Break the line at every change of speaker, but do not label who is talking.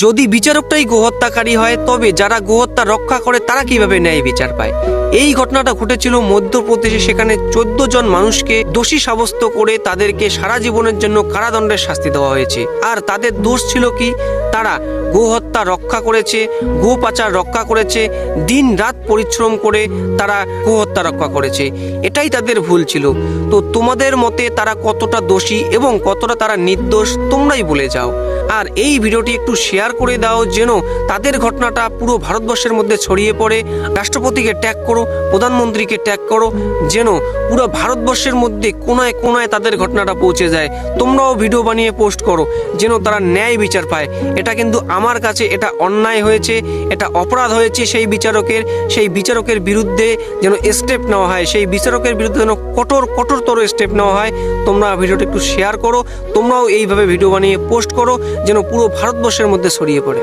যদি বিচারকটাই গোহত্যাকারী হয় তবে যারা গোহত্যা রক্ষা করে তারা কিভাবে ন্যায় বিচার পায়? এই ঘটনাটা ঘটেছিল মধ্যপ্রদেশে। সেখানে 14 জন মানুষকে দোষী সাব্যস্ত করে তাদেরকে সারা জীবনের জন্য কারাদণ্ডের শাস্তি দেওয়া হয়েছে। আর তাদের দোষ ছিল কি? তারা গোহত্যা রক্ষা করেছে, গো পাচার রক্ষা করেছে, দিন রাত পরিশ্রম করে তারা গোহত্যা রক্ষা করেছে। এটাই তাদের ভুল ছিল। তো তোমাদের মতে তারা কতটা দোষী এবং কতটা তারা নির্দোষ তোমরাই বলে যাও। আর এই ভিডিওটি একটু শেয়ার করে দাও যেন তাদের ঘটনাটা পুরো ভারতবর্ষের মধ্যে ছড়িয়ে পড়ে। রাষ্ট্রপতিকে ট্যাগ করো, প্রধানমন্ত্রীকে ট্যাগ করো, যেন পুরো ভারতবর্ষের মধ্যে কোনায় কোনায় তাদের ঘটনাটা পৌঁছে যায়। তোমরাও ভিডিও বানিয়ে পোস্ট করো যেন তারা ন্যায় বিচার পায়। এটা কিন্তু আমার কাছে এটা অন্যায় হয়েছে, এটা অপরাধ হয়েছে সেই বিচারকের বিরুদ্ধে যেন স্টেপ নেওয়া হয়, সেই বিচারকের বিরুদ্ধে যেন কঠোরতর স্টেপ নেওয়া হয়। তোমরা ভিডিওটা একটু শেয়ার করো, তোমরাও এইভাবে ভিডিও বানিয়ে পোস্ট করো যেন পুরো ভারতবর্ষের মধ্যে ছড়িয়ে পড়ে।